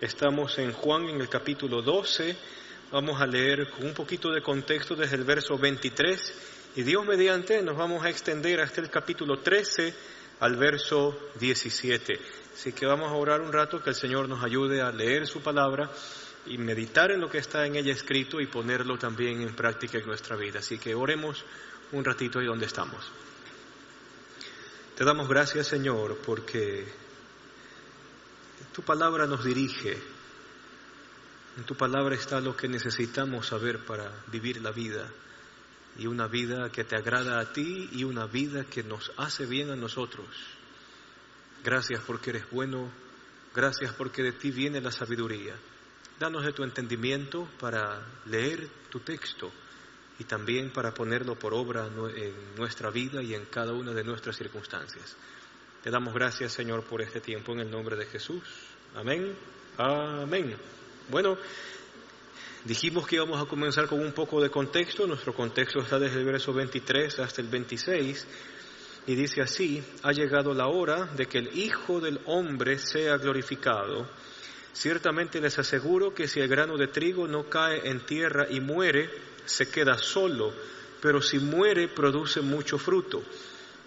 Estamos en Juan, en el capítulo 12. Vamos a leer con un poquito de contexto desde el verso 23. Y Dios mediante nos vamos a extender hasta el capítulo 13 al verso 17. Así que vamos a orar un rato, que el Señor nos ayude a leer su palabra y meditar en lo que está en ella escrito y ponerlo también en práctica en nuestra vida. Así que oremos un ratito ahí donde estamos. Te damos gracias, Señor, porque tu palabra nos dirige. En tu palabra está lo que necesitamos saber para vivir la vida. Y una vida que te agrada a ti y una vida que nos hace bien a nosotros. Gracias porque eres bueno. Gracias porque de ti viene la sabiduría. Danos de tu entendimiento para leer tu texto y también para ponerlo por obra en nuestra vida y en cada una de nuestras circunstancias. Te damos gracias, Señor, por este tiempo en el nombre de Jesús. Amén. Amén. Bueno, dijimos que íbamos a comenzar con un poco de contexto. Nuestro contexto está desde el verso 23 hasta el 26 y dice así: ha llegado la hora de que el Hijo del Hombre sea glorificado. Ciertamente les aseguro que si el grano de trigo no cae en tierra y muere, se queda solo, pero si muere produce mucho fruto.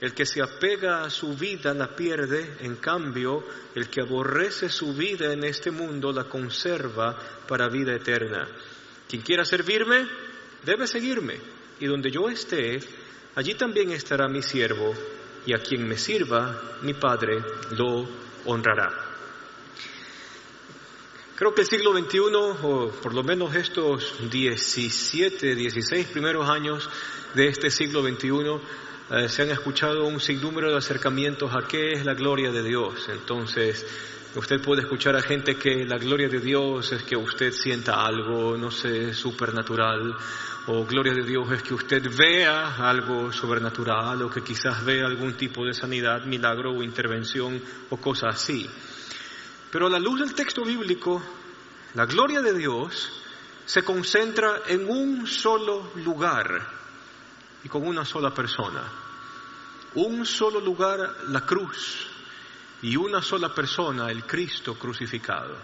El que se apega a su vida la pierde, en cambio, el que aborrece su vida en este mundo la conserva para vida eterna. Quien quiera servirme, debe seguirme, y donde yo esté, allí también estará mi siervo, y a quien me sirva, mi Padre lo honrará. Creo que el siglo XXI, o por lo menos estos 16 primeros años de este siglo XXI, se han escuchado un sinnúmero de acercamientos a qué es la gloria de Dios. Entonces, usted puede escuchar a gente que la gloria de Dios es que usted sienta algo, no sé, supernatural, o gloria de Dios es que usted vea algo sobrenatural, o que quizás vea algún tipo de sanidad, milagro o intervención o cosas así. Pero a la luz del texto bíblico, la gloria de Dios se concentra en un solo lugar y con una sola persona. Un solo lugar, la cruz, y una sola persona, el Cristo crucificado.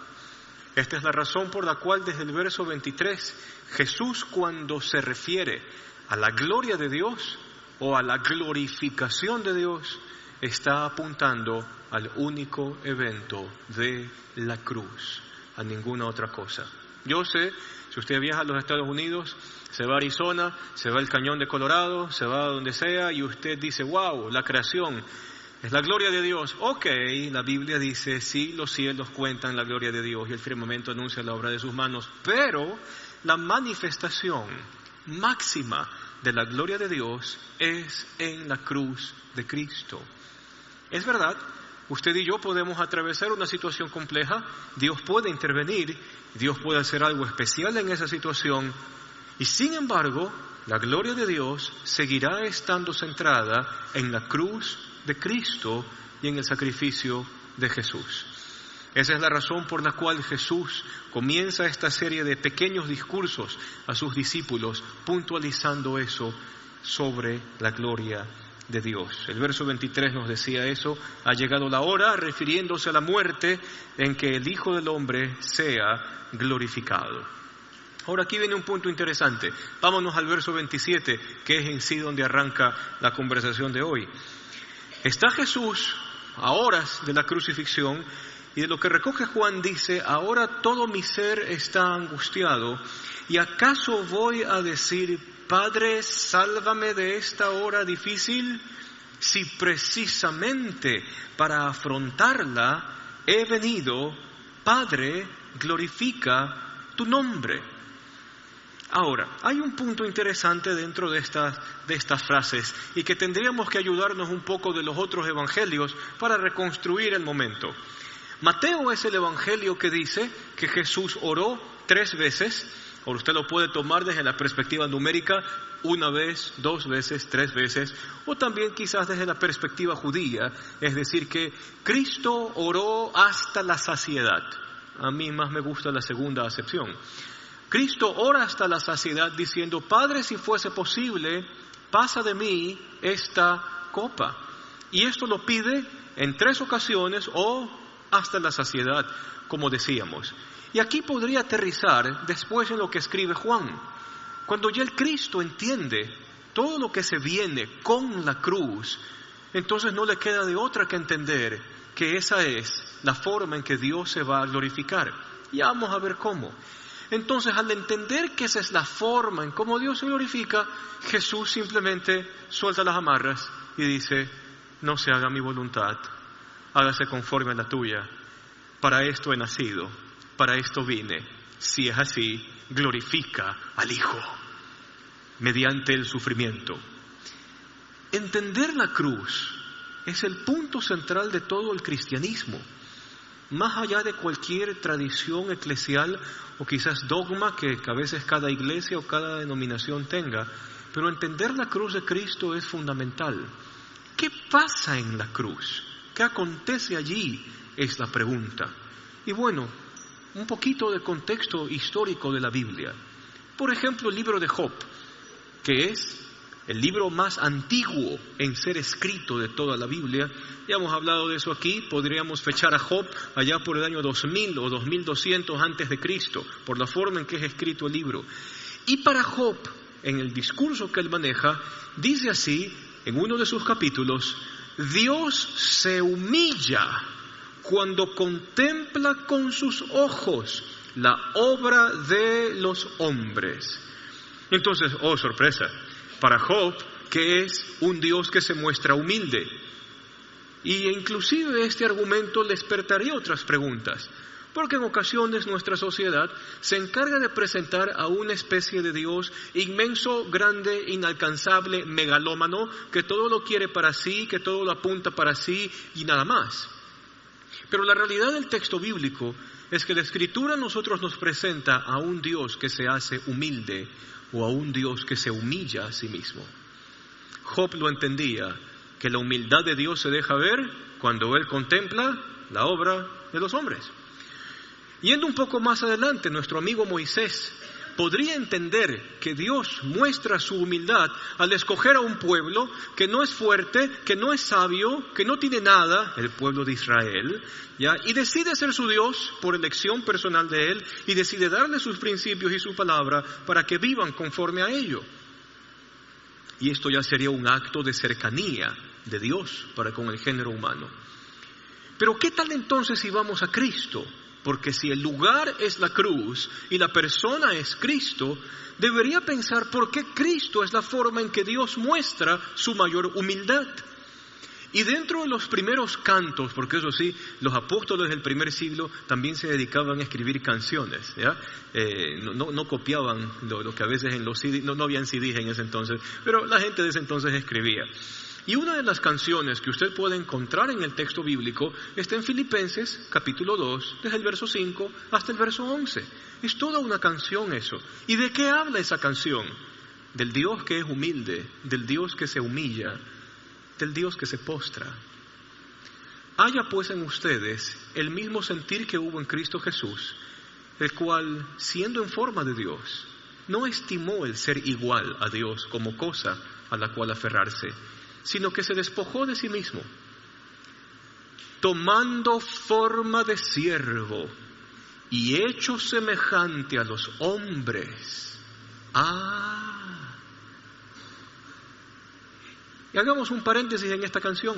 Esta es la razón por la cual desde el verso 23, Jesús, cuando se refiere a la gloria de Dios o a la glorificación de Dios, está apuntando al único evento de la cruz, a ninguna otra cosa. Yo sé, si usted viaja a los Estados Unidos, se va a Arizona, se va al Cañón de Colorado, se va a donde sea y usted dice, wow, la creación es la gloria de Dios. Ok, la Biblia dice, sí, los cielos cuentan la gloria de Dios y el firmamento anuncia la obra de sus manos, pero la manifestación máxima de la gloria de Dios es en la cruz de Cristo. Es verdad, usted y yo podemos atravesar una situación compleja, Dios puede intervenir, Dios puede hacer algo especial en esa situación, y sin embargo, la gloria de Dios seguirá estando centrada en la cruz de Cristo y en el sacrificio de Jesús. Esa es la razón por la cual Jesús comienza esta serie de pequeños discursos a sus discípulos, puntualizando eso sobre la gloria de Dios. El verso 23 nos decía eso: ha llegado la hora, refiriéndose a la muerte, en que el Hijo del Hombre sea glorificado. Ahora aquí viene un punto interesante. Vámonos al verso 27, que es en sí donde arranca la conversación de hoy. Está Jesús a horas de la crucifixión y de lo que recoge Juan dice: ahora todo mi ser está angustiado, y acaso voy a decir, Padre, sálvame de esta hora difícil, si precisamente para afrontarla he venido. Padre, glorifica tu nombre. Ahora, hay un punto interesante dentro de estas frases y que tendríamos que ayudarnos un poco de los otros evangelios para reconstruir el momento. Mateo es el evangelio que dice que Jesús oró 3 veces, o usted lo puede tomar desde la perspectiva numérica, 1 vez, 2 veces, 3 veces, o también quizás desde la perspectiva judía, es decir que Cristo oró hasta la saciedad. A mí más me gusta la segunda acepción. Cristo ora hasta la saciedad diciendo, Padre, si fuese posible, pasa de mí esta copa. Y esto lo pide en 3 ocasiones o hasta la saciedad, como decíamos. Y aquí podría aterrizar después en lo que escribe Juan. Cuando ya el Cristo entiende todo lo que se viene con la cruz, entonces no le queda de otra que entender que esa es la forma en que Dios se va a glorificar. Ya vamos a ver cómo. Entonces, al entender que esa es la forma en cómo Dios se glorifica, Jesús simplemente suelta las amarras y dice: no se haga mi voluntad, hágase conforme a la tuya. Para esto he nacido, para esto vine. Si es así, glorifica al Hijo mediante el sufrimiento. Entender la cruz es el punto central de todo el cristianismo, más allá de cualquier tradición eclesial o quizás dogma que a veces cada iglesia o cada denominación tenga, pero entender la cruz de Cristo es fundamental. ¿Qué pasa en la cruz? ¿Qué acontece allí? Es la pregunta. Y bueno, un poquito de contexto histórico de la Biblia. Por ejemplo, el libro de Job, que es el libro más antiguo en ser escrito de toda la Biblia. Ya hemos hablado de eso aquí. Podríamos fechar a Job allá por el año 2000 o 2200 antes de Cristo, por la forma en que es escrito el libro. Y para Job, en el discurso que él maneja, dice así, en uno de sus capítulos: Dios se humilla cuando contempla con sus ojos la obra de los hombres. Entonces, oh sorpresa, para Job, que es un Dios que se muestra humilde. Y inclusive este argumento le despertaría otras preguntas, porque en ocasiones nuestra sociedad se encarga de presentar a una especie de Dios inmenso, grande, inalcanzable, megalómano, que todo lo quiere para sí, que todo lo apunta para sí y nada más. Pero la realidad del texto bíblico es que la Escritura a nosotros nos presenta a un Dios que se hace humilde, o a un Dios que se humilla a sí mismo. Job lo entendía, que la humildad de Dios se deja ver cuando él contempla la obra de los hombres. Yendo un poco más adelante, nuestro amigo Moisés podría entender que Dios muestra su humildad al escoger a un pueblo que no es fuerte, que no es sabio, que no tiene nada, el pueblo de Israel, ¿ya? Y decide ser su Dios por elección personal de él, y decide darle sus principios y su palabra para que vivan conforme a ello. Y esto ya sería un acto de cercanía de Dios para con el género humano. Pero ¿qué tal entonces si vamos a Cristo? Porque si el lugar es la cruz y la persona es Cristo, debería pensar por qué Cristo es la forma en que Dios muestra su mayor humildad. Y dentro de los primeros cantos, porque eso sí, los apóstoles del primer siglo también se dedicaban a escribir canciones, ¿ya? No copiaban lo que a veces en los CDs, no habían CDs en ese entonces, pero la gente de ese entonces escribía. Y una de las canciones que usted puede encontrar en el texto bíblico está en Filipenses, capítulo 2, desde el verso 5 hasta el verso 11. Es toda una canción eso. ¿Y de qué habla esa canción? Del Dios que es humilde, del Dios que se humilla, del Dios que se postra. Haya pues en ustedes el mismo sentir que hubo en Cristo Jesús, el cual, siendo en forma de Dios, no estimó el ser igual a Dios como cosa a la cual aferrarse, sino que se despojó de sí mismo, tomando forma de siervo y hecho semejante a los hombres. Y hagamos un paréntesis en esta canción,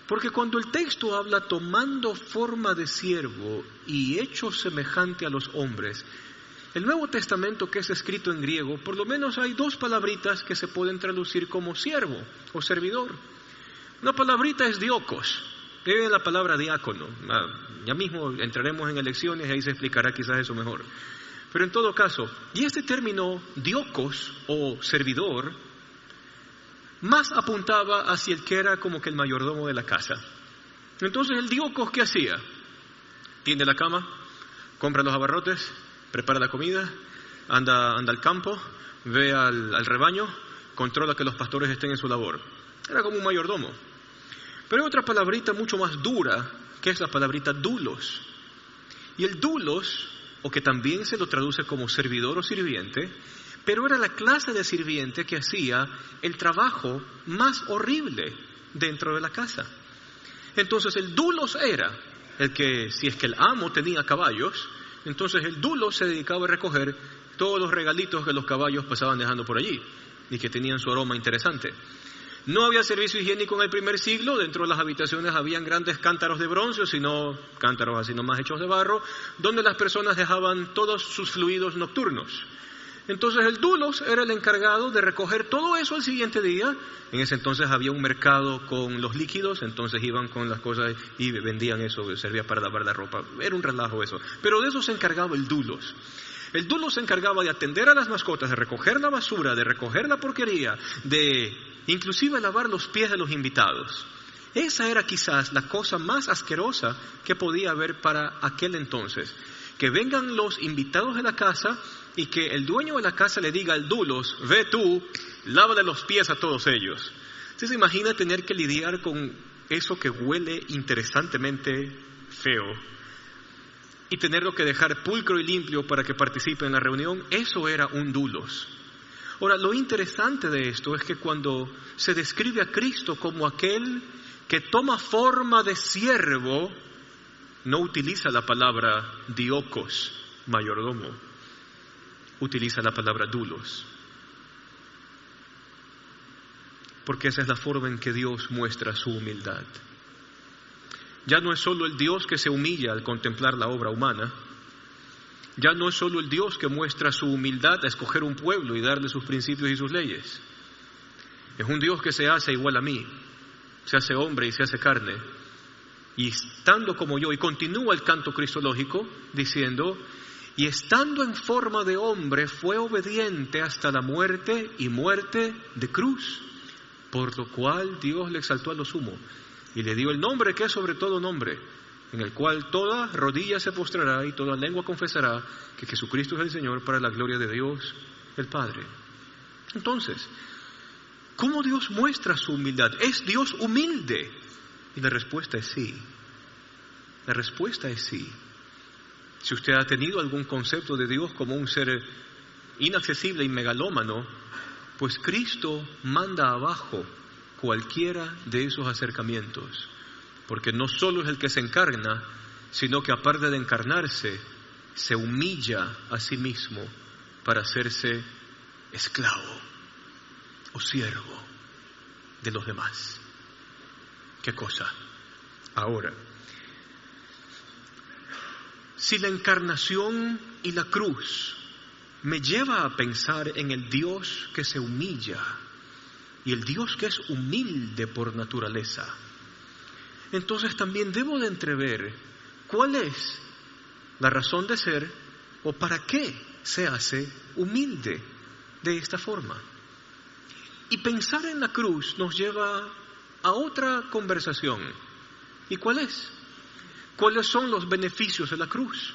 porque cuando el texto habla tomando forma de siervo y hecho semejante a los hombres, el Nuevo Testamento, que es escrito en griego, por lo menos hay dos palabritas que se pueden traducir como siervo o servidor. Una palabrita es diokos, que es la palabra diácono. Ya mismo entraremos en elecciones y ahí se explicará quizás eso mejor. Pero en todo caso, y este término diokos o servidor, más apuntaba hacia el que era como que el mayordomo de la casa. Entonces el diokos, ¿qué hacía? Tiende la cama, compra los abarrotes, prepara la comida, anda al campo, ve al rebaño, controla que los pastores estén en su labor. Era como un mayordomo. Pero hay otra palabrita mucho más dura, que es la palabrita doulos. Y el doulos, o que también se lo traduce como servidor o sirviente, pero era la clase de sirviente que hacía el trabajo más horrible dentro de la casa. Entonces el doulos era si es que el amo tenía caballos, entonces el dulo se dedicaba a recoger todos los regalitos que los caballos pasaban dejando por allí y que tenían su aroma interesante. No había servicio higiénico en el primer siglo. Dentro de las habitaciones habían grandes cántaros de bronce, sino cántaros así nomás hechos de barro, donde las personas dejaban todos sus fluidos nocturnos. Entonces el dulos era el encargado de recoger todo eso al siguiente día. En ese entonces había un mercado con los líquidos, entonces iban con las cosas y vendían eso, servía para lavar la ropa. Era un relajo eso. Pero de eso se encargaba el dulos. El dulo se encargaba de atender a las mascotas, de recoger la basura, de recoger la porquería, de inclusive lavar los pies de los invitados. Esa era quizás la cosa más asquerosa que podía haber para aquel entonces. Que vengan los invitados de la casa y que el dueño de la casa le diga al dulos: ve tú, lávale los pies a todos ellos. ¿Usted se imagina tener que lidiar con eso que huele interesantemente feo y tenerlo que dejar pulcro y limpio para que participe en la reunión? Eso era un dulos. Ahora, lo interesante de esto es que cuando se describe a Cristo como aquel que toma forma de siervo, no utiliza la palabra diokos, mayordomo, utiliza la palabra dulos. Porque esa es la forma en que Dios muestra su humildad. Ya no es solo el Dios que se humilla al contemplar la obra humana. Ya no es solo el Dios que muestra su humildad a escoger un pueblo y darle sus principios y sus leyes. Es un Dios que se hace igual a mí, se hace hombre y se hace carne. Y estando como yo, y continúa el canto cristológico diciendo: y estando en forma de hombre fue obediente hasta la muerte y muerte de cruz, por lo cual Dios le exaltó a lo sumo y le dio el nombre que es sobre todo nombre, en el cual toda rodilla se postrará y toda lengua confesará que Jesucristo es el Señor, para la gloria de Dios el Padre. Entonces, ¿cómo Dios muestra su humildad? ¿Es Dios humilde? Y la respuesta es sí. La respuesta es sí. Si usted ha tenido algún concepto de Dios como un ser inaccesible y megalómano, pues Cristo manda abajo cualquiera de esos acercamientos. Porque no solo es el que se encarna, sino que aparte de encarnarse, se humilla a sí mismo para hacerse esclavo o siervo de los demás. ¿Qué cosa? Ahora, si la encarnación y la cruz me lleva a pensar en el Dios que se humilla y el Dios que es humilde por naturaleza, entonces también debo de entrever cuál es la razón de ser o para qué se hace humilde de esta forma. Y pensar en la cruz nos lleva a otra conversación. ¿Y cuál es? ¿Cuáles son los beneficios de la cruz?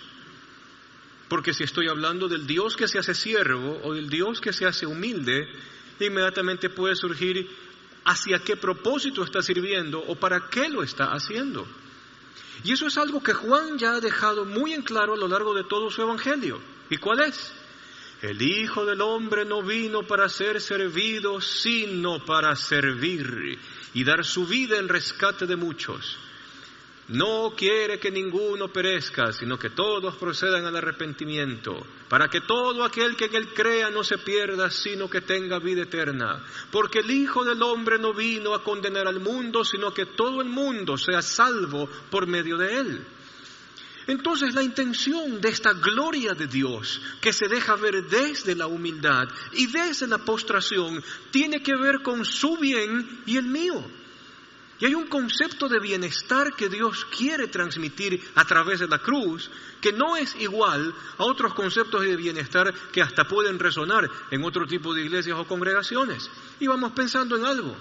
Porque si estoy hablando del Dios que se hace siervo o del Dios que se hace humilde, inmediatamente puede surgir hacia qué propósito está sirviendo o para qué lo está haciendo. Y eso es algo que Juan ya ha dejado muy en claro a lo largo de todo su evangelio. ¿Y cuál es? El Hijo del Hombre no vino para ser servido, sino para servir y dar su vida en rescate de muchos. No quiere que ninguno perezca, sino que todos procedan al arrepentimiento, para que todo aquel que en él crea no se pierda, sino que tenga vida eterna. Porque el Hijo del Hombre no vino a condenar al mundo, sino que todo el mundo sea salvo por medio de él. Entonces la intención de esta gloria de Dios, que se deja ver desde la humildad y desde la postración, tiene que ver con su bien y el mío. Y hay un concepto de bienestar que Dios quiere transmitir a través de la cruz, que no es igual a otros conceptos de bienestar que hasta pueden resonar en otro tipo de iglesias o congregaciones. Y vamos pensando en algo.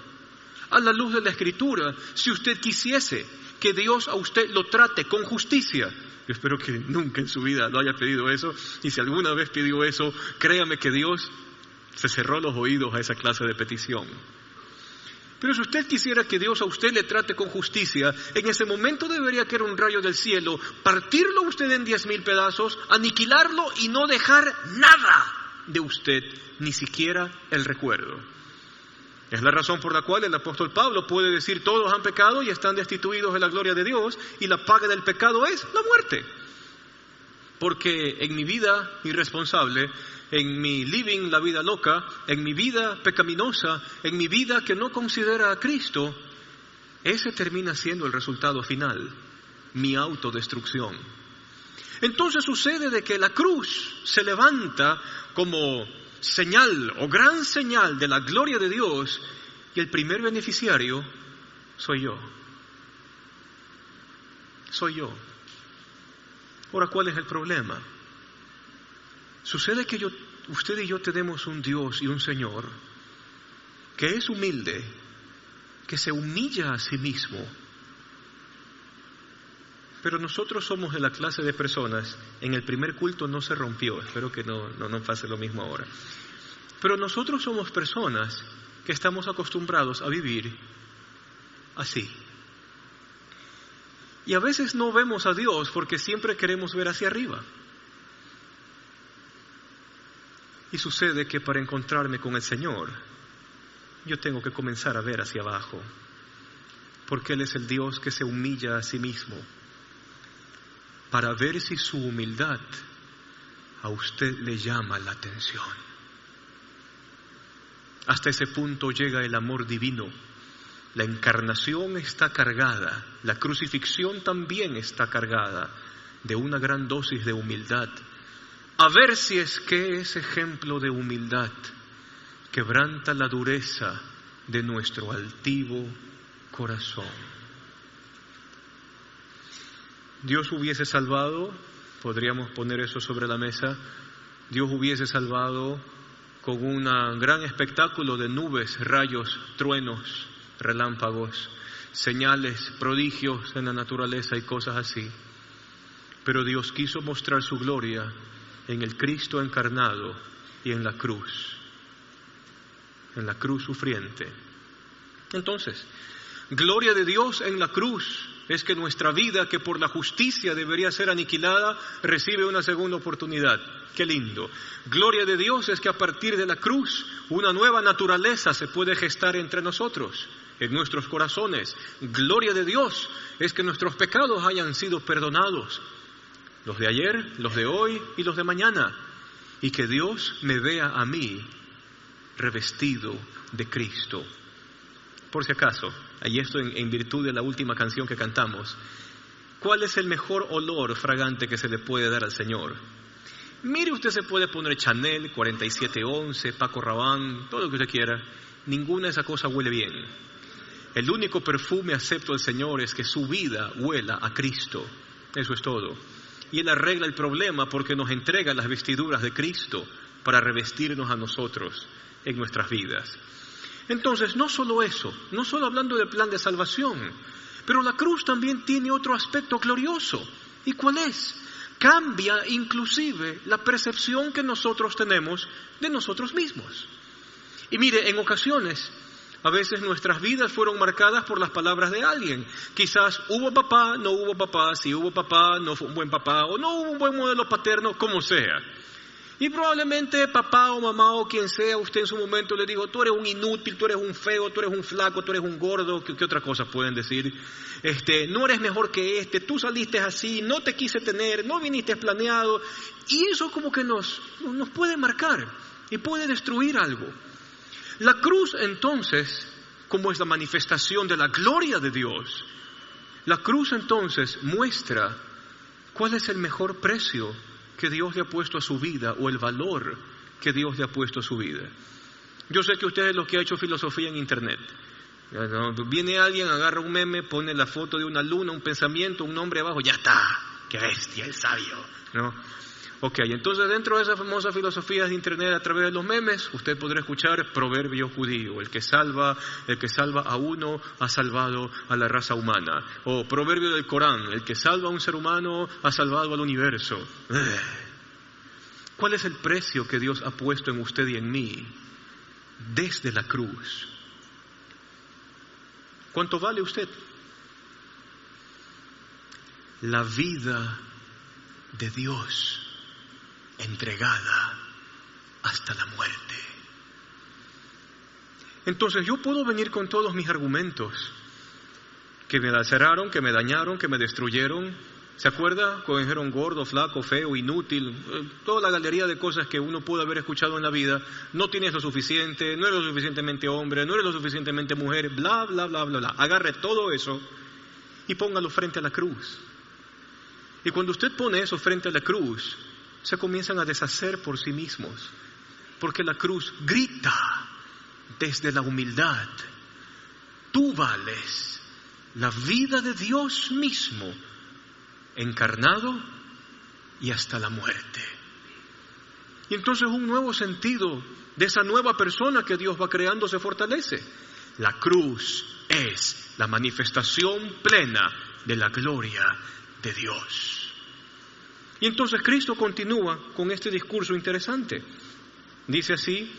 A la luz de la Escritura, si usted quisiese que Dios a usted lo trate con justicia, yo espero que nunca en su vida lo haya pedido eso, y si alguna vez pidió eso, créame que Dios se cerró los oídos a esa clase de petición. Pero si usted quisiera que Dios a usted le trate con justicia, en ese momento debería caer un rayo del cielo, partirlo a usted en 10,000 pedazos, aniquilarlo y no dejar nada de usted, ni siquiera el recuerdo. Es la razón por la cual el apóstol Pablo puede decir: todos han pecado y están destituidos de la gloria de Dios, y la paga del pecado es la muerte. Porque en mi vida irresponsable, en mi living la vida loca, en mi vida pecaminosa, en mi vida que no considera a Cristo, ese termina siendo el resultado final, mi autodestrucción. Entonces sucede de que la cruz se levanta como señal o gran señal de la gloria de Dios, y el primer beneficiario soy yo. Soy yo. Ahora, ¿cuál es el problema? Sucede que usted y yo tenemos un Dios y un Señor que es humilde, que se humilla a sí mismo. Pero nosotros somos de la clase de personas, en el primer culto no se rompió, espero que no pase lo mismo ahora. Pero nosotros somos personas que estamos acostumbrados a vivir así. Y a veces no vemos a Dios porque siempre queremos ver hacia arriba. Y sucede que para encontrarme con el Señor, yo tengo que comenzar a ver hacia abajo, porque Él es el Dios que se humilla a sí mismo, para ver si su humildad a usted le llama la atención. Hasta ese punto llega el amor divino. La encarnación está cargada, la crucifixión también está cargada de una gran dosis de humildad. A ver si es que ese ejemplo de humildad quebranta la dureza de nuestro altivo corazón. Dios hubiese salvado, podríamos poner eso sobre la mesa, Dios hubiese salvado con un gran espectáculo de nubes, rayos, truenos, relámpagos, señales, prodigios en la naturaleza y cosas así. Pero Dios quiso mostrar su gloria en el Cristo encarnado y en la cruz sufriente. Entonces, gloria de Dios en la cruz es que nuestra vida, que por la justicia debería ser aniquilada, recibe una segunda oportunidad. ¡Qué lindo! Gloria de Dios es que a partir de la cruz una nueva naturaleza se puede gestar entre nosotros, en nuestros corazones. Gloria de Dios es que nuestros pecados hayan sido perdonados, los de ayer, los de hoy y los de mañana, y que Dios me vea a mí revestido de Cristo. Por si acaso, y esto en virtud de la última canción que cantamos, ¿cuál es el mejor olor fragante que se le puede dar al Señor? Mire, usted se puede poner Chanel, 4711, Paco Rabanne, todo lo que usted quiera. Ninguna de esas cosas huele bien. El único perfume acepto al Señor es que su vida huela a Cristo. Eso es todo. Y Él arregla el problema porque nos entrega las vestiduras de Cristo para revestirnos a nosotros en nuestras vidas. Entonces, no solo eso, no solo hablando del plan de salvación, pero la cruz también tiene otro aspecto glorioso. ¿Y cuál es? Cambia inclusive la percepción que nosotros tenemos de nosotros mismos. Y mire, en ocasiones, a veces nuestras vidas fueron marcadas por las palabras de alguien. Quizás hubo papá, no hubo papá, si hubo papá, no fue un buen papá, o no hubo un buen modelo paterno, como sea. Y probablemente papá o mamá o quien sea, usted en su momento le dijo: tú eres un inútil, tú eres un feo, tú eres un flaco, tú eres un gordo. ¿Qué otra cosa pueden decir? No eres mejor que tú saliste así, no te quise tener, no viniste planeado. Y eso como que nos puede marcar y puede destruir algo. La cruz entonces, como es la manifestación de la gloria de Dios, la cruz entonces muestra cuál es el mejor precio que Dios le ha puesto a su vida, o el valor que Dios le ha puesto a su vida. Yo sé que usted es lo que ha hecho filosofía en internet. Viene alguien, agarra un meme, pone la foto de una luna, un pensamiento, un nombre abajo, ya está, qué bestia, el sabio, ¿no? Ok, entonces dentro de esa famosa filosofía de internet, a través de los memes, usted podrá escuchar proverbio judío: el que salva a uno ha salvado a la raza humana. O proverbio del Corán: el que salva a un ser humano ha salvado al universo. ¿Cuál es el precio que Dios ha puesto en usted y en mí desde la cruz? ¿Cuánto vale usted? La vida de Dios entregada hasta la muerte. Entonces yo puedo venir con todos mis argumentos, que me laceraron, que me dañaron, que me destruyeron. ¿Se acuerda? Cuando dijeron gordo, flaco, feo, inútil, toda la galería de cosas que uno puede haber escuchado en la vida. No tienes lo suficiente, no eres lo suficientemente hombre, no eres lo suficientemente mujer, bla, bla, bla, bla, bla. Agarre todo eso y póngalo frente a la cruz. Y cuando usted pone eso frente a la cruz, se comienzan a deshacer por sí mismos, porque la cruz grita desde la humildad: tú vales la vida de Dios mismo, encarnado y hasta la muerte. Y entonces un nuevo sentido de esa nueva persona que Dios va creando se fortalece. La cruz es la manifestación plena de la gloria de Dios. Y entonces Cristo continúa con este discurso interesante. Dice así: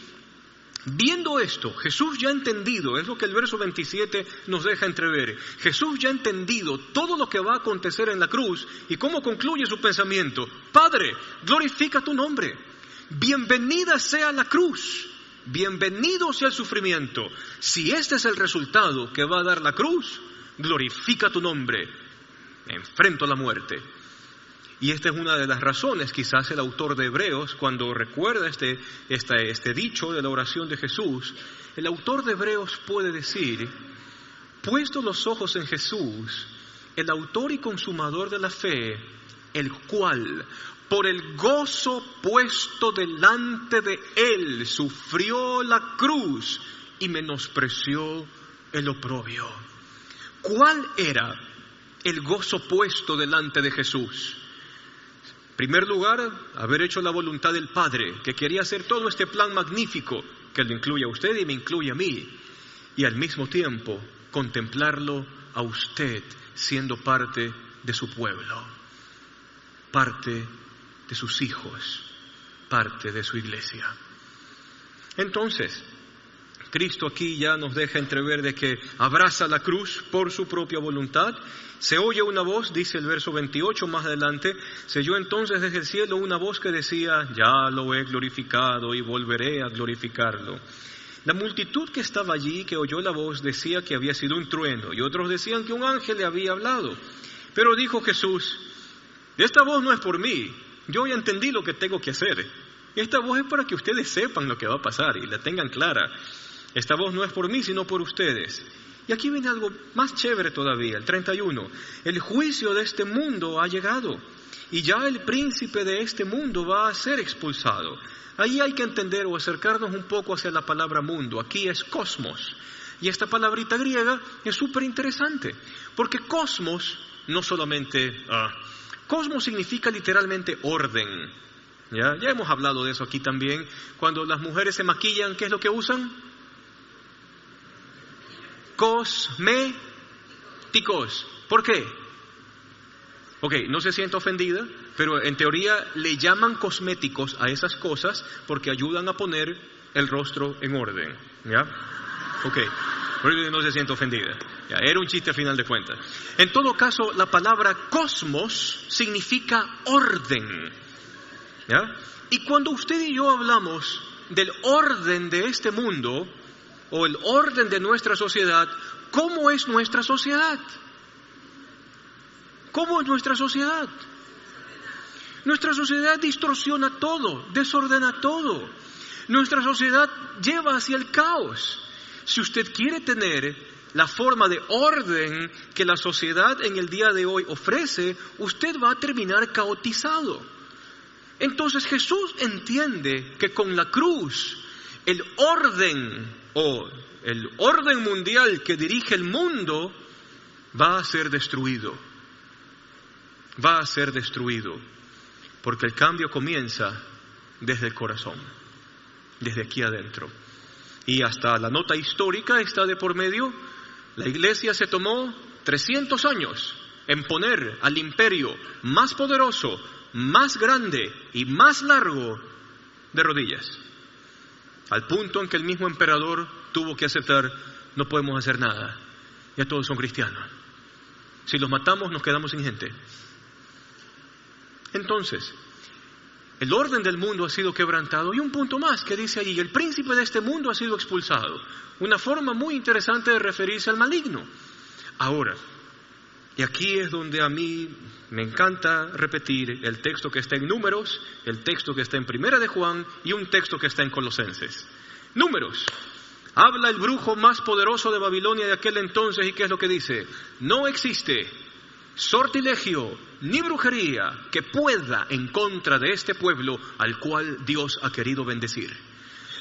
viendo esto, Jesús ya ha entendido, es lo que el verso 27 nos deja entrever. Jesús ya ha entendido todo lo que va a acontecer en la cruz. ¿Y cómo concluye su pensamiento? Padre, glorifica tu nombre. Bienvenida sea la cruz. Bienvenido sea el sufrimiento. Si este es el resultado que va a dar la cruz, glorifica tu nombre. Me enfrento a la muerte. Y esta es una de las razones, quizás el autor de Hebreos, cuando recuerda este dicho de la oración de Jesús, el autor de Hebreos puede decir: puesto los ojos en Jesús, el autor y consumador de la fe, el cual, por el gozo puesto delante de él, sufrió la cruz y menospreció el oprobio. ¿Cuál era el gozo puesto delante de Jesús? En primer lugar, haber hecho la voluntad del Padre, que quería hacer todo este plan magnífico, que lo incluye a usted y me incluye a mí, y al mismo tiempo contemplarlo a usted siendo parte de su pueblo, parte de sus hijos, parte de su iglesia. Entonces, Cristo aquí ya nos deja entrever de que abraza la cruz por su propia voluntad. Se oye una voz, dice el verso 28 más adelante: se oyó entonces desde el cielo una voz que decía: ya lo he glorificado y volveré a glorificarlo. La multitud que estaba allí, que oyó la voz, decía que había sido un trueno, y otros decían que un ángel le había hablado. Pero dijo Jesús: esta voz no es por mí, yo ya entendí lo que tengo que hacer. Esta voz es para que ustedes sepan lo que va a pasar y la tengan clara. Esta voz no es por mí, sino por ustedes. Y aquí viene algo más chévere todavía, el 31. El juicio de este mundo ha llegado, y ya el príncipe de este mundo va a ser expulsado. Ahí hay que entender o acercarnos un poco hacia la palabra mundo. Aquí es cosmos. Y esta palabrita griega es súper interesante, porque cosmos no solamente... cosmos significa literalmente orden. Ya hemos hablado de eso aquí también. Cuando las mujeres se maquillan, ¿qué es lo que usan? Cosméticos. ¿Por qué? Ok, no se sienta ofendida, pero en teoría le llaman cosméticos a esas cosas porque ayudan a poner el rostro en orden. ¿Ya? Ok, no se sienta ofendida. Ya, era un chiste a final de cuentas. En todo caso, la palabra cosmos significa orden. ¿Ya? Y cuando usted y yo hablamos del orden de este mundo, o el orden de nuestra sociedad, ¿cómo es nuestra sociedad? ¿Cómo es nuestra sociedad? Nuestra sociedad distorsiona todo, desordena todo. Nuestra sociedad lleva hacia el caos. Si usted quiere tener la forma de orden que la sociedad en el día de hoy ofrece, usted va a terminar caotizado. Entonces Jesús entiende que con la cruz, el orden o el orden mundial que dirige el mundo va a ser destruido. Va a ser destruido. Porque el cambio comienza desde el corazón, desde aquí adentro. Y hasta la nota histórica está de por medio. La iglesia se tomó 300 años en poner al imperio más poderoso, más grande y más largo de rodillas. Al punto en que el mismo emperador tuvo que aceptar: no podemos hacer nada, ya todos son cristianos. Si los matamos nos quedamos sin gente. Entonces, El orden del mundo ha sido quebrantado. Y un punto más que dice allí, el príncipe de este mundo ha sido expulsado. Una forma muy interesante de referirse al maligno. Ahora, y aquí es donde a mí me encanta repetir el texto que está en Números, el texto que está en Primera de Juan y un texto que está en Colosenses. Números. Habla el brujo más poderoso de Babilonia de aquel entonces, y ¿qué es lo que dice? No existe sortilegio ni brujería que pueda en contra de este pueblo al cual Dios ha querido bendecir.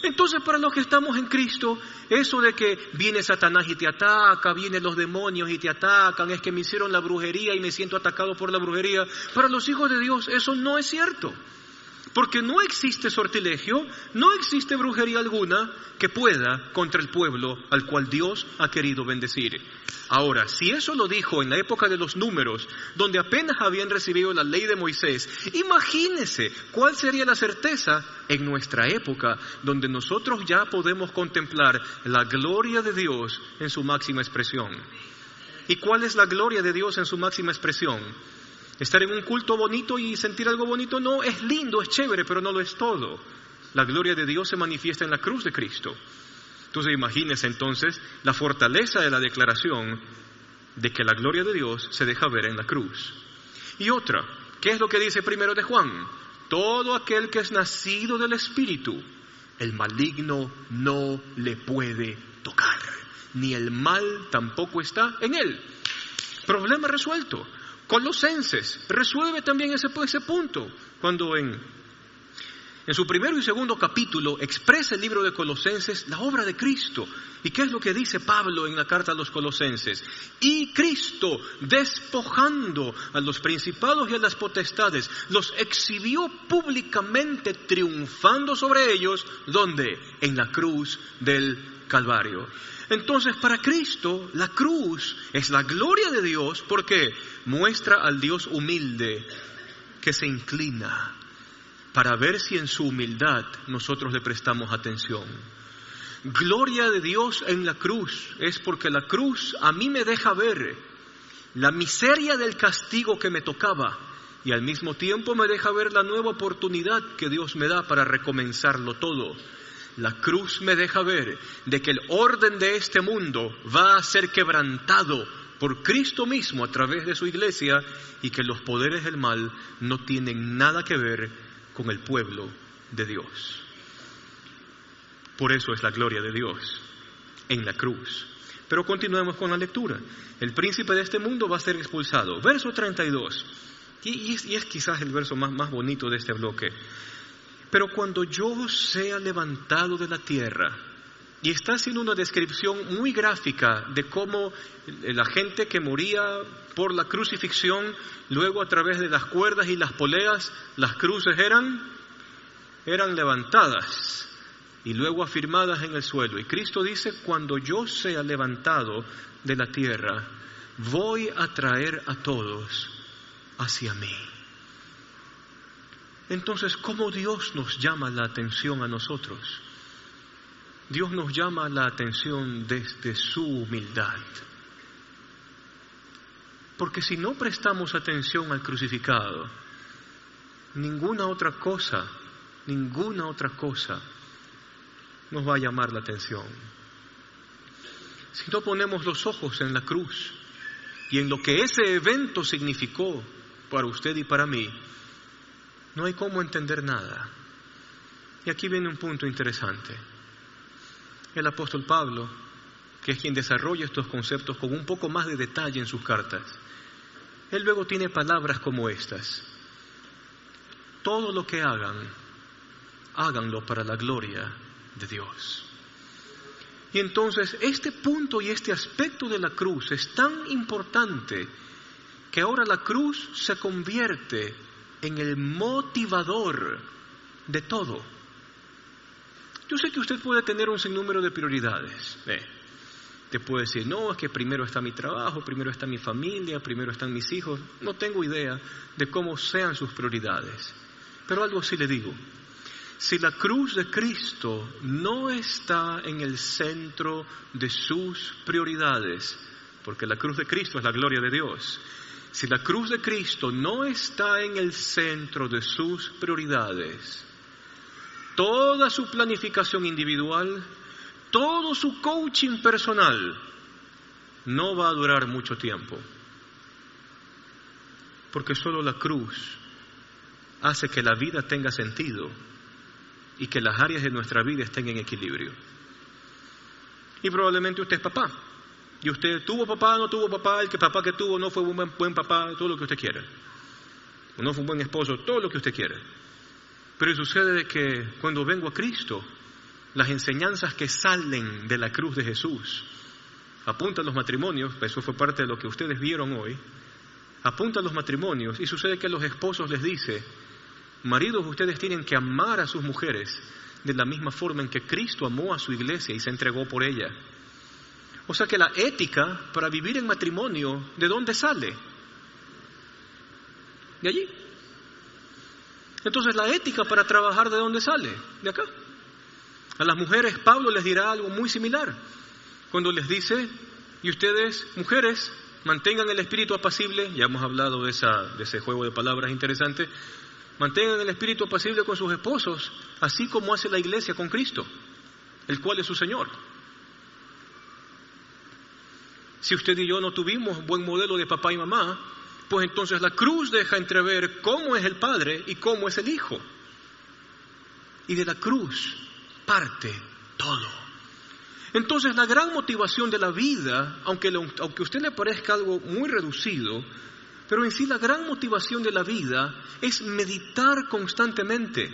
Entonces, para los que estamos en Cristo, eso de que viene Satanás y te ataca, vienen los demonios y te atacan, es que me hicieron la brujería y me siento atacado por la brujería, para los hijos de Dios eso no es cierto. Porque no existe sortilegio, no existe brujería alguna que pueda contra el pueblo al cual Dios ha querido bendecir. Ahora, si eso lo dijo en la época de los Números, donde apenas habían recibido la ley de Moisés, imagínense cuál sería la certeza en nuestra época, donde nosotros ya podemos contemplar la gloria de Dios en su máxima expresión. ¿Y cuál es la gloria de Dios en su máxima expresión? Estar en un culto bonito y sentir algo bonito no es lindo, es chévere, pero no lo es todo. La gloria de Dios se manifiesta en la cruz de Cristo. Entonces imagínense entonces la fortaleza de la declaración de que la gloria de Dios se deja ver en la cruz. Y otra, ¿qué es lo que dice primero de Juan? Todo aquel que es nacido del Espíritu, el maligno no le puede tocar, ni el mal tampoco está en él. Problema resuelto. Colosenses resuelve también ese punto, cuando en su primero y segundo capítulo expresa el libro de Colosenses la obra de Cristo. ¿Y qué es lo que dice Pablo en la carta a los Colosenses? Y Cristo, despojando a los principados y a las potestades, los exhibió públicamente, triunfando sobre ellos, ¿dónde? En la cruz del Calvario. Entonces, para Cristo, la cruz es la gloria de Dios porque muestra al Dios humilde que se inclina para ver si en su humildad nosotros le prestamos atención. Gloria de Dios en la cruz es porque la cruz a mí me deja ver la miseria del castigo que me tocaba y al mismo tiempo me deja ver la nueva oportunidad que Dios me da para recomenzarlo todo. La cruz me deja ver de que el orden de este mundo va a ser quebrantado por Cristo mismo a través de su iglesia y que los poderes del mal no tienen nada que ver con el pueblo de Dios. Por eso es la gloria de Dios en la cruz. Pero continuemos con la lectura. El príncipe de este mundo va a ser expulsado. Verso 32. Y es quizás el verso más bonito de este bloque. Pero cuando yo sea levantado de la tierra, y está haciendo una descripción muy gráfica de cómo la gente que moría por la crucifixión, luego a través de las cuerdas y las poleas, las cruces eran levantadas y luego afirmadas en el suelo. Y Cristo dice, cuando yo sea levantado de la tierra, voy a traer a todos hacia mí. Entonces, ¿cómo Dios nos llama la atención a nosotros? Dios nos llama la atención desde su humildad. Porque si no prestamos atención al crucificado, ninguna otra cosa nos va a llamar la atención. Si no ponemos los ojos en la cruz y en lo que ese evento significó para usted y para mí, no hay cómo entender nada. Y aquí viene un punto interesante. El apóstol Pablo, que es quien desarrolla estos conceptos con un poco más de detalle en sus cartas, él luego tiene palabras como estas: todo lo que hagan, háganlo para la gloria de Dios. Y entonces este punto y este aspecto de la cruz es tan importante que ahora la cruz se convierte en el motivador de todo. Yo sé que usted puede tener un sinnúmero de prioridades. Te puede decir, no, es que primero está mi trabajo, primero está mi familia, primero están mis hijos. No tengo idea de cómo sean sus prioridades. Pero algo sí le digo. Si la cruz de Cristo no está en el centro de sus prioridades, porque la cruz de Cristo es la gloria de Dios, Si la cruz de Cristo no está en el centro de sus prioridades, toda su planificación individual, todo su coaching personal, no va a durar mucho tiempo. Porque solo la cruz hace que la vida tenga sentido y que las áreas de nuestra vida estén en equilibrio. Y probablemente usted es papá. Y usted tuvo papá, no tuvo papá, el papá que tuvo no fue un buen papá, todo lo que usted quiera. O no fue un buen esposo, todo lo que usted quiera. Pero sucede que cuando vengo a Cristo, las enseñanzas que salen de la cruz de Jesús apuntan a los matrimonios, eso fue parte de lo que ustedes vieron hoy, apunta a los matrimonios y sucede que los esposos les dice: maridos, ustedes tienen que amar a sus mujeres de la misma forma en que Cristo amó a su iglesia y se entregó por ella. O sea que la ética para vivir en matrimonio, ¿de dónde sale? De allí. Entonces la ética para trabajar, ¿de dónde sale? De acá. A las mujeres Pablo les dirá algo muy similar cuando les dice: y ustedes, mujeres, mantengan el espíritu apacible. Ya hemos hablado de ese juego de palabras interesante. Mantengan el espíritu apacible con sus esposos, así como hace la iglesia con Cristo, el cual es su Señor. Si usted y yo no tuvimos buen modelo de papá y mamá, pues entonces la cruz deja entrever cómo es el Padre y cómo es el Hijo. Y de la cruz parte todo. Entonces la gran motivación de la vida, aunque a usted le parezca algo muy reducido, pero en sí la gran motivación de la vida es meditar constantemente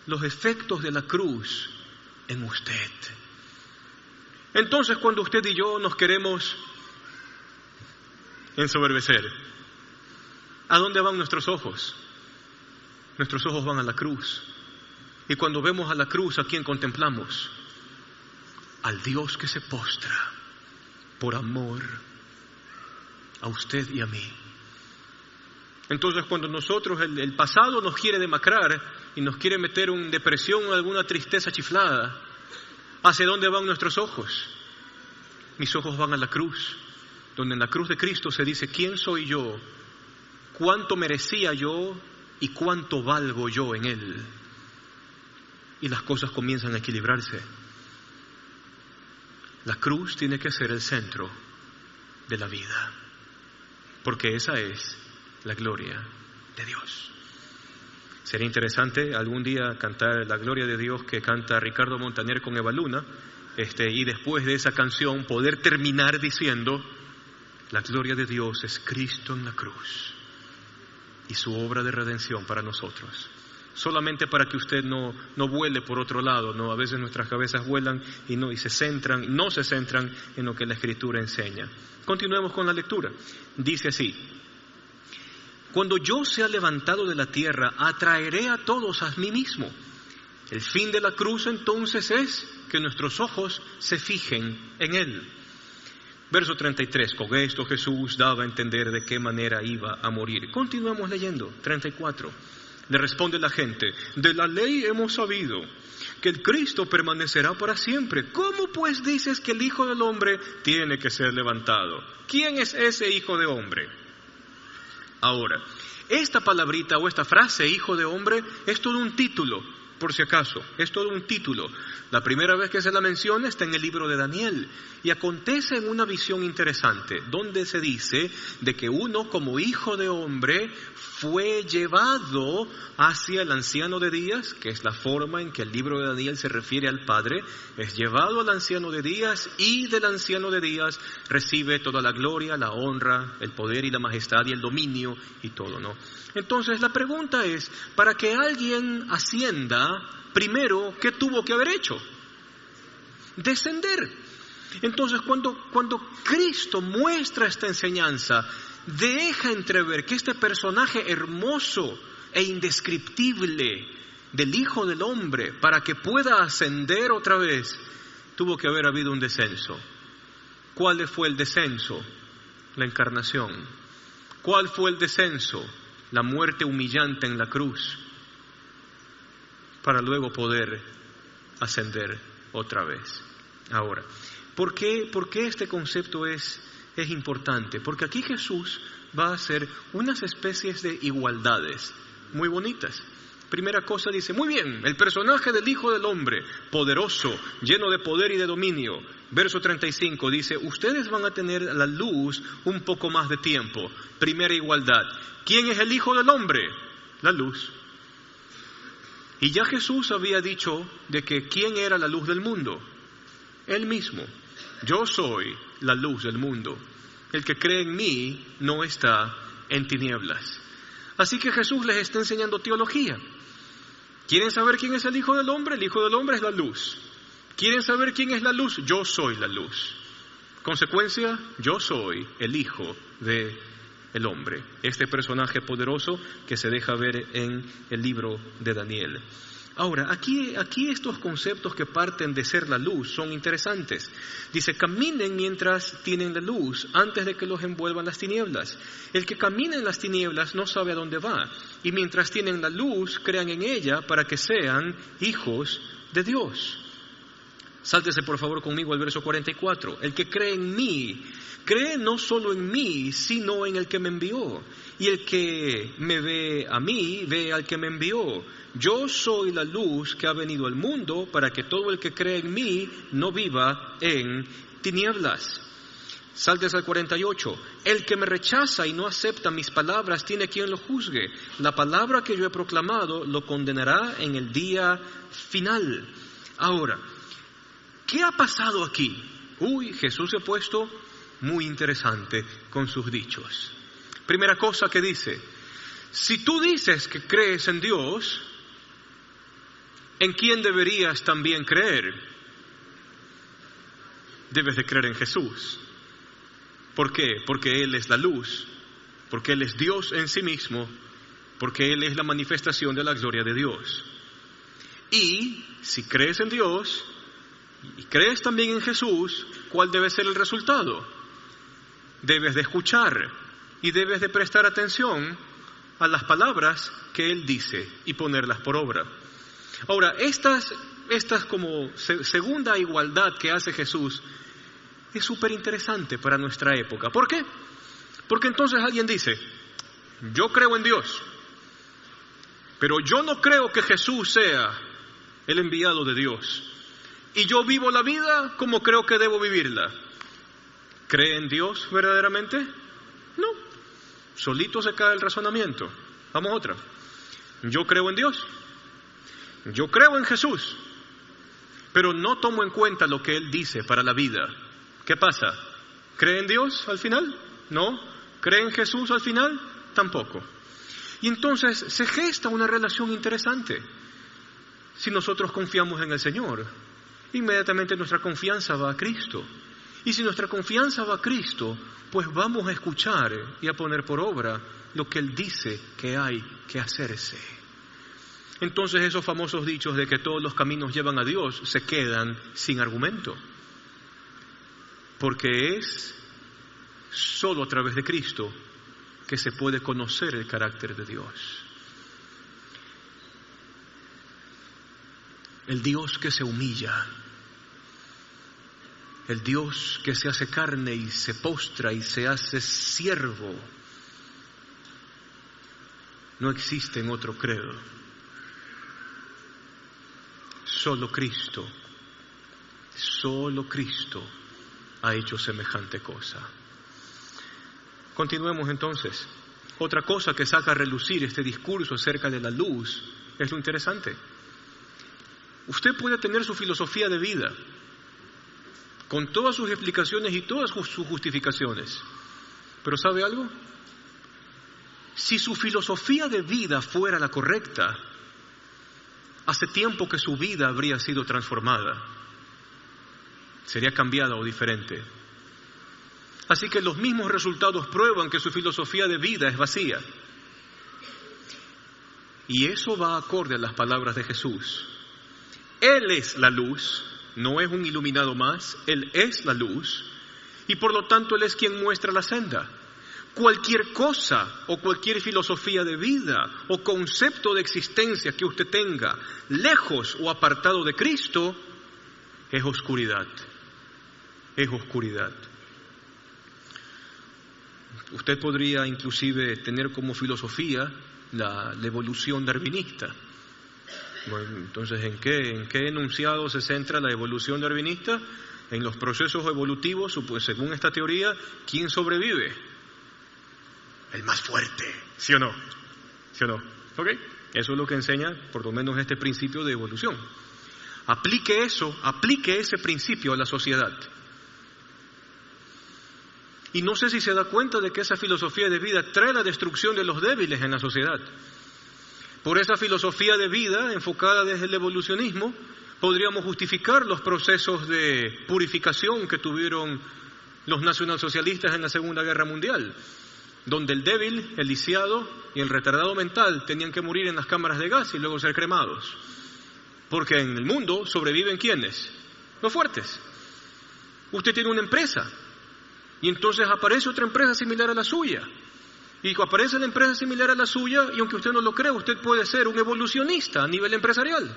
los efectos de la cruz en usted. Entonces cuando usted y yo nos queremos ensoberbecer, ¿a dónde van nuestros ojos? Nuestros ojos van a la cruz. Y cuando vemos a la cruz, ¿a quién contemplamos? Al Dios que se postra por amor a usted y a mí. Entonces cuando nosotros, el pasado nos quiere demacrar y nos quiere meter en depresión o alguna tristeza chiflada, ¿hacia dónde van nuestros ojos? Mis ojos van a la cruz, donde en la cruz de Cristo se dice: ¿quién soy yo? ¿Cuánto merecía yo? ¿Y cuánto valgo yo en Él? Y las cosas comienzan a equilibrarse. La cruz tiene que ser el centro de la vida, porque esa es la gloria de Dios. Sería interesante algún día cantar la gloria de Dios que canta Ricardo Montaner con Eva Luna, y después de esa canción poder terminar diciendo: la gloria de Dios es Cristo en la cruz y su obra de redención para nosotros. Solamente para que usted no vuele por otro lado, ¿no? A veces nuestras cabezas vuelan y no se centran en lo que la Escritura enseña. Continuemos con la lectura. Dice así: cuando yo sea levantado de la tierra, atraeré a todos a mí mismo. El fin de la cruz entonces es que nuestros ojos se fijen en Él. Verso 33, con esto Jesús daba a entender de qué manera iba a morir. Continuamos leyendo, 34. Le responde la gente: de la ley hemos sabido que el Cristo permanecerá para siempre. ¿Cómo pues dices que el Hijo del Hombre tiene que ser levantado? ¿Quién es ese Hijo de Hombre? Ahora, esta palabrita o esta frase, Hijo de Hombre, es todo un título, por si acaso, es todo un título. La primera vez que se la menciona está en el libro de Daniel, y acontece en una visión interesante, donde se dice de que uno como hijo de hombre fue llevado hacia el anciano de días, que es la forma en que el libro de Daniel se refiere al Padre, es llevado al anciano de días, y del anciano de días recibe toda la gloria, la honra, el poder y la majestad y el dominio y todo, ¿no? Entonces la pregunta es, para que alguien ascienda, primero, ¿qué tuvo que haber hecho? Descender. Entonces cuando Cristo muestra esta enseñanza, deja entrever que este personaje hermoso e indescriptible del Hijo del Hombre, para que pueda ascender otra vez, tuvo que haber habido un descenso. ¿Cuál fue el descenso? La encarnación. ¿Cuál fue el descenso? La muerte humillante en la cruz, para luego poder ascender otra vez. Ahora, ¿por qué este concepto es importante? Porque aquí Jesús va a hacer unas especies de igualdades muy bonitas. Primera cosa dice, muy bien, el personaje del Hijo del Hombre, poderoso, lleno de poder y de dominio. Verso 35 dice, ustedes van a tener la luz un poco más de tiempo. Primera igualdad. ¿Quién es el Hijo del Hombre? La luz. Y ya Jesús había dicho de que ¿quién era la luz del mundo? Él mismo. Yo soy la luz del mundo. El que cree en mí no está en tinieblas. Así que Jesús les está enseñando teología. ¿Quieren saber quién es el Hijo del Hombre? El Hijo del Hombre es la luz. ¿Quieren saber quién es la luz? Yo soy la luz. Consecuencia, yo soy el Hijo del Hombre. Este personaje poderoso que se deja ver en el libro de Daniel. Ahora, aquí estos conceptos que parten de ser la luz son interesantes. Dice, caminen mientras tienen la luz, antes de que los envuelvan las tinieblas. El que camina en las tinieblas no sabe a dónde va. Y mientras tienen la luz, crean en ella para que sean hijos de Dios. Sáltese por favor conmigo al verso 44. El que cree en mí, cree no solo en mí, sino en el que me envió. Y el que me ve a mí, ve al que me envió. Yo soy la luz que ha venido al mundo para que todo el que cree en mí no viva en tinieblas. Sáltese al 48. El que me rechaza y no acepta mis palabras tiene quien lo juzgue. La palabra que yo he proclamado lo condenará en el día final. Ahora, ¿qué ha pasado aquí? Jesús se ha puesto muy interesante con sus dichos. Primera cosa que dice, si tú dices que crees en Dios, ¿en quién deberías también creer? Debes de creer en Jesús. ¿Por qué? Porque Él es la luz, porque Él es Dios en sí mismo, porque Él es la manifestación de la gloria de Dios. Y si crees en Dios y crees también en Jesús, ¿cuál debe ser el resultado? Debes de escuchar y debes de prestar atención a las palabras que Él dice y ponerlas por obra. Ahora, estas como segunda igualdad que hace Jesús es súper interesante para nuestra época. ¿Por qué? Porque entonces alguien dice, yo creo en Dios, pero yo no creo que Jesús sea el enviado de Dios. Y yo vivo la vida como creo que debo vivirla. ¿Cree en Dios verdaderamente? No. Solito se cae el razonamiento. Vamos a otra. Yo creo en Dios. Yo creo en Jesús. Pero no tomo en cuenta lo que Él dice para la vida. ¿Qué pasa? ¿Cree en Dios al final? No. ¿Cree en Jesús al final? Tampoco. Y entonces se gesta una relación interesante. Si nosotros confiamos en el Señor, inmediatamente nuestra confianza va a Cristo. Y si nuestra confianza va a Cristo, pues vamos a escuchar y a poner por obra lo que Él dice que hay que hacerse. Entonces esos famosos dichos de que todos los caminos llevan a Dios se quedan sin argumento. Porque es solo a través de Cristo que se puede conocer el carácter de Dios. El Dios que se humilla, el Dios que se hace carne y se postra y se hace siervo, no existe en otro credo. Solo Cristo ha hecho semejante cosa. Continuemos entonces. Otra cosa que saca a relucir este discurso acerca de la luz es lo interesante. Usted puede tener su filosofía de vida, con todas sus explicaciones y todas sus justificaciones. Pero ¿sabe algo? Si su filosofía de vida fuera la correcta, hace tiempo que su vida habría sido transformada. Sería cambiada o diferente. Así que los mismos resultados prueban que su filosofía de vida es vacía. Y eso va acorde a las palabras de Jesús. Él es la luz, no es un iluminado más, Él es la luz, y por lo tanto Él es quien muestra la senda. Cualquier cosa o cualquier filosofía de vida o concepto de existencia que usted tenga, lejos o apartado de Cristo, es oscuridad. Es oscuridad. Usted podría inclusive tener como filosofía la evolución darwinista. Bueno, entonces, ¿en qué enunciado se centra la evolución darwinista? En los procesos evolutivos, pues, según esta teoría, ¿quién sobrevive? El más fuerte, ¿sí o no? ¿Sí o no? ¿Ok? Eso es lo que enseña, por lo menos, este principio de evolución. Aplique ese principio a la sociedad. Y no sé si se da cuenta de que esa filosofía de vida trae la destrucción de los débiles en la sociedad. Por esa filosofía de vida, enfocada desde el evolucionismo, podríamos justificar los procesos de purificación que tuvieron los nacionalsocialistas en la Segunda Guerra Mundial, donde el débil, el lisiado y el retardado mental tenían que morir en las cámaras de gas y luego ser cremados. Porque en el mundo sobreviven ¿quiénes? Los fuertes. Usted tiene una empresa y entonces aparece otra empresa similar a la suya. Y aparece la empresa similar a la suya y aunque usted no lo crea, usted puede ser un evolucionista a nivel empresarial.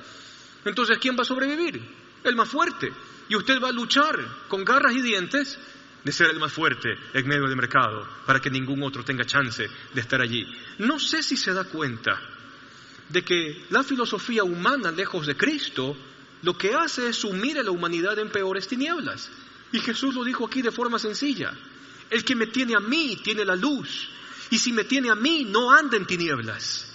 Entonces, ¿quién va a sobrevivir? El más fuerte. Y usted va a luchar con garras y dientes de ser el más fuerte en medio del mercado para que ningún otro tenga chance de estar allí. No sé si se da cuenta de que la filosofía humana, lejos de Cristo, lo que hace es sumir a la humanidad en peores tinieblas. Y Jesús lo dijo aquí de forma sencilla. El que me tiene a mí tiene la luz. Y si me tiene a mí, no anda en tinieblas.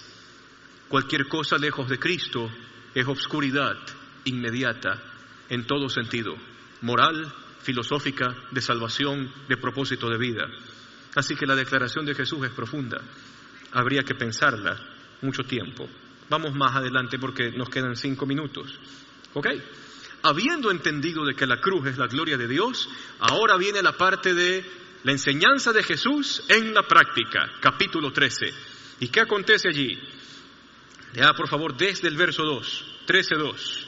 Cualquier cosa lejos de Cristo es obscuridad inmediata en todo sentido. Moral, filosófica, de salvación, de propósito de vida. Así que la declaración de Jesús es profunda. Habría que pensarla mucho tiempo. Vamos más adelante porque nos quedan 5 minutos. ¿Ok? Habiendo entendido de que la cruz es la gloria de Dios, ahora viene la parte de la enseñanza de Jesús en la práctica, capítulo 13. ¿Y qué acontece allí? Lea por favor desde el verso 2, 13:2.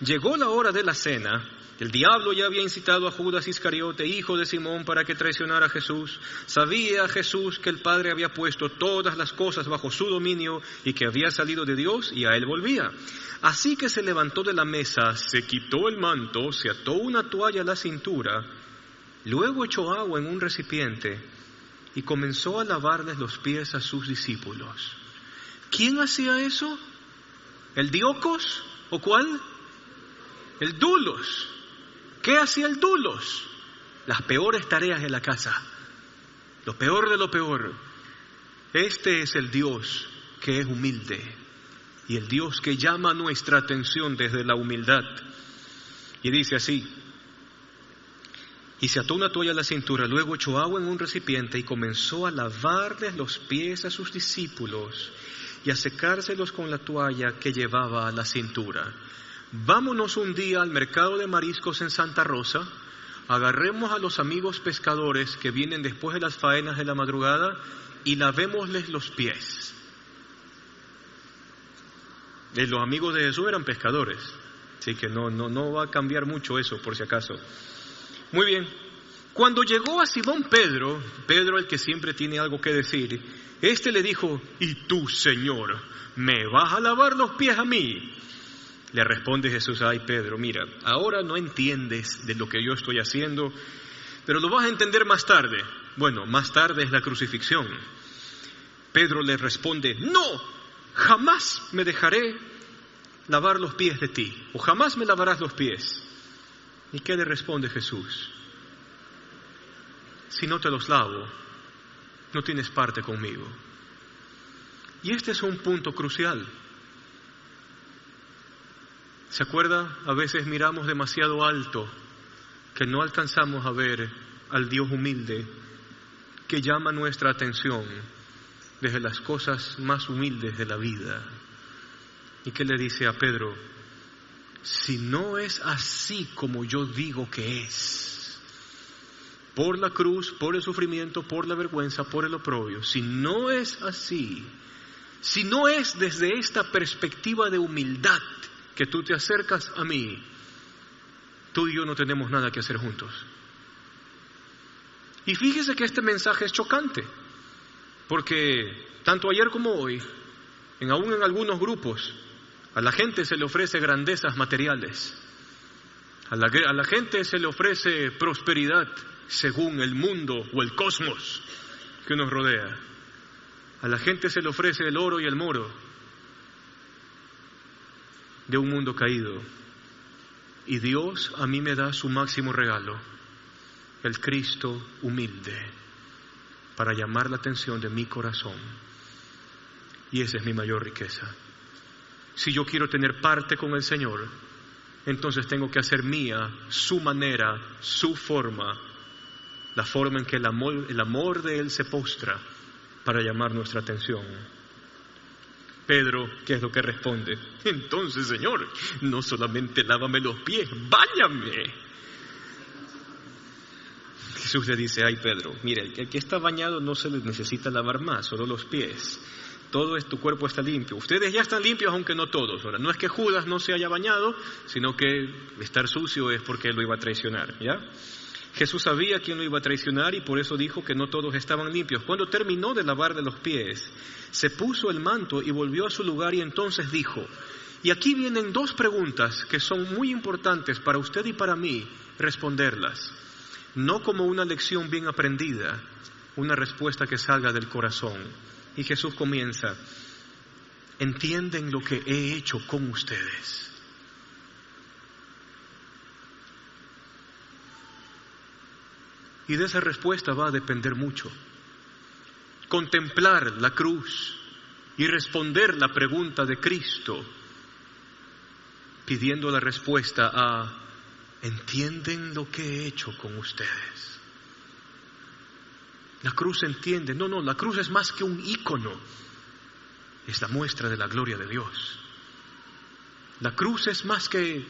Llegó la hora de la cena. El diablo ya había incitado a Judas Iscariote, hijo de Simón, para que traicionara a Jesús. Sabía Jesús que el Padre había puesto todas las cosas bajo su dominio y que había salido de Dios y a él volvía. Así que se levantó de la mesa, se quitó el manto, se ató una toalla a la cintura, luego echó agua en un recipiente y comenzó a lavarles los pies a sus discípulos. ¿Quién hacía eso? ¿El Diocos? ¿O cuál? El Dulos. ¿Qué hacía el Dulos? Las peores tareas de la casa. Lo peor de lo peor. Este es el Dios que es humilde y el Dios que llama nuestra atención desde la humildad. Y dice así: y se ató una toalla a la cintura, luego echó agua en un recipiente y comenzó a lavarles los pies a sus discípulos y a secárselos con la toalla que llevaba a la cintura. Vámonos un día al mercado de mariscos en Santa Rosa, agarremos a los amigos pescadores que vienen después de las faenas de la madrugada y lavémosles los pies. Los amigos de Jesús eran pescadores, así que no va a cambiar mucho eso por si acaso. Muy bien, cuando llegó a Simón Pedro el que siempre tiene algo que decir, este le dijo: ¿y tú, Señor, me vas a lavar los pies a mí? Le responde Jesús: ay Pedro, mira, ahora no entiendes de lo que yo estoy haciendo, pero lo vas a entender más tarde. Bueno, más tarde es la crucifixión. Pedro le responde: no, jamás me dejaré lavar los pies de ti, o jamás me lavarás los pies. ¿Y qué le responde Jesús? Si no te los lavo, no tienes parte conmigo. Y este es un punto crucial. ¿Se acuerda? A veces miramos demasiado alto, que no alcanzamos a ver al Dios humilde que llama nuestra atención desde las cosas más humildes de la vida. ¿Y qué le dice a Pedro? Si no es así como yo digo que es, por la cruz, por el sufrimiento, por la vergüenza, por el oprobio, si no es así, si no es desde esta perspectiva de humildad que tú te acercas a mí, tú y yo no tenemos nada que hacer juntos. Y fíjese que este mensaje es chocante, porque tanto ayer como hoy, aún en algunos grupos, a la gente se le ofrece grandezas materiales, a la gente se le ofrece prosperidad según el mundo o el cosmos, que nos rodea. A la gente se le ofrece el oro y el moro de un mundo caído. Y Dios a mí me da su máximo regalo, el Cristo humilde, para llamar la atención de mi corazón. Y esa es mi mayor riqueza. Si yo quiero tener parte con el Señor, entonces tengo que hacer mía su manera, su forma, la forma en que el amor de Él se postra para llamar nuestra atención. Pedro, ¿qué es lo que responde? Entonces, Señor, no solamente lávame los pies, báñame. Jesús le dice, ay Pedro, mira, el que está bañado no se le necesita lavar más, solo los pies. Todo tu cuerpo está limpio. Ustedes ya están limpios, aunque no todos. Ahora, no es que Judas no se haya bañado, sino que estar sucio es porque él lo iba a traicionar, ¿ya? Jesús sabía quién lo iba a traicionar y por eso dijo que no todos estaban limpios. Cuando terminó de lavarle los pies, se puso el manto y volvió a su lugar y entonces dijo, y aquí vienen dos preguntas que son muy importantes para usted y para mí responderlas. No como una lección bien aprendida, una respuesta que salga del corazón. Y Jesús comienza, ¿entienden lo que he hecho con ustedes? Y de esa respuesta va a depender mucho. Contemplar la cruz y responder la pregunta de Cristo, pidiendo la respuesta a, ¿entienden lo que he hecho con ustedes? La cruz entiende. No, la cruz es más que un ícono. Es la muestra de la gloria de Dios. La cruz es más que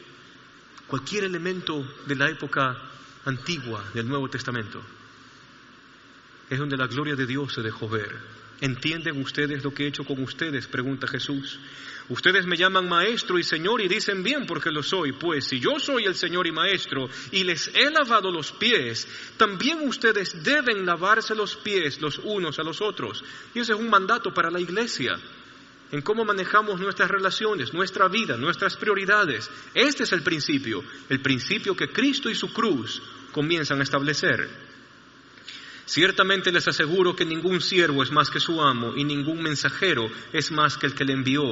cualquier elemento de la época antigua del Nuevo Testamento. Es donde la gloria de Dios se dejó ver. ¿Entienden ustedes lo que he hecho con ustedes?, pregunta Jesús. Ustedes me llaman maestro y señor y dicen bien porque lo soy. Pues si yo soy el señor y maestro y les he lavado los pies, también ustedes deben lavarse los pies los unos a los otros. Y ese es un mandato para la iglesia, en cómo manejamos nuestras relaciones, nuestra vida, nuestras prioridades. Este es el principio que Cristo y su cruz comienzan a establecer. Ciertamente les aseguro que ningún siervo es más que su amo y ningún mensajero es más que el que le envió.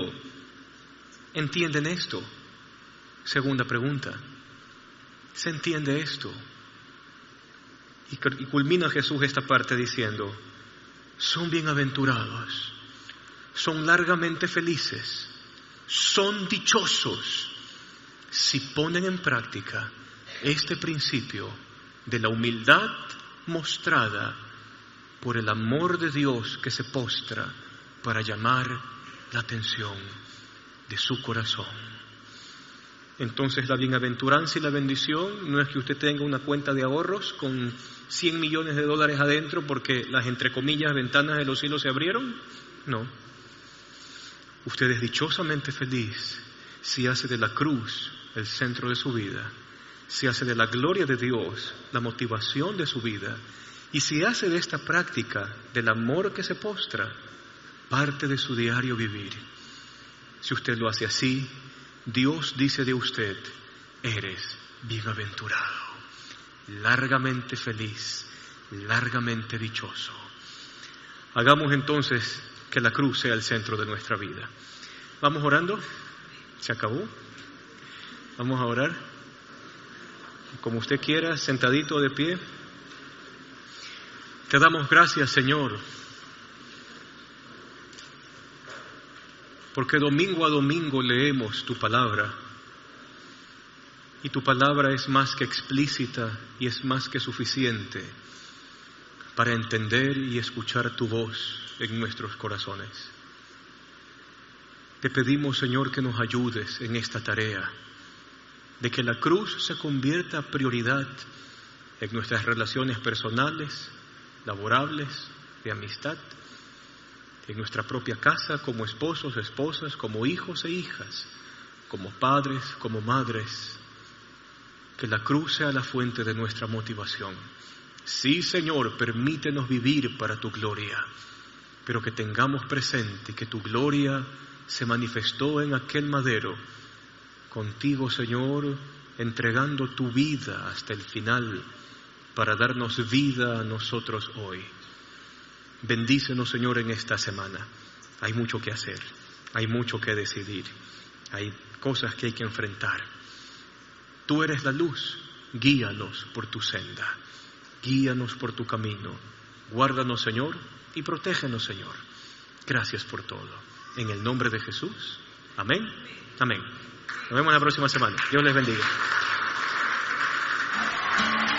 ¿Entienden esto? Segunda pregunta. ¿Se entiende esto? Y culmina Jesús esta parte diciendo, son bienaventurados, son largamente felices, son dichosos si ponen en práctica este principio de la humildad mostrada por el amor de Dios que se postra para llamar la atención de su corazón. Entonces la bienaventuranza y la bendición no es que usted tenga una cuenta de ahorros con $100 millones adentro porque las, entre comillas, ventanas de los cielos se abrieron. No. Usted es dichosamente feliz si hace de la cruz el centro de su vida, si hace de la gloria de Dios la motivación de su vida, y si hace de esta práctica del amor que se postra parte de su diario vivir. Si usted lo hace así, Dios dice de usted, eres bienaventurado, largamente feliz, largamente dichoso. Hagamos entonces que la cruz sea el centro de nuestra vida. ¿Vamos orando? ¿Se acabó? Vamos a orar. Como usted quiera, sentadito o de pie. Te damos gracias, Señor, porque domingo a domingo leemos tu palabra. Y tu palabra es más que explícita y es más que suficiente para entender y escuchar tu voz en nuestros corazones. Te pedimos, Señor, que nos ayudes en esta tarea de que la cruz se convierta prioridad en nuestras relaciones personales, laborables, de amistad, en nuestra propia casa, como esposos, esposas, como hijos e hijas, como padres, como madres. Que la cruz sea la fuente de nuestra motivación. Sí, Señor, permítenos vivir para tu gloria, pero que tengamos presente que tu gloria se manifestó en aquel madero, contigo, Señor, entregando tu vida hasta el final para darnos vida a nosotros hoy. Bendícenos, Señor, en esta semana. Hay mucho que hacer, hay mucho que decidir, hay cosas que hay que enfrentar. Tú eres la luz, guíanos por tu senda, guíanos por tu camino. Guárdanos, Señor, y protégenos, Señor. Gracias por todo. En el nombre de Jesús. Amén. Amén. Nos vemos la próxima semana. Dios les bendiga.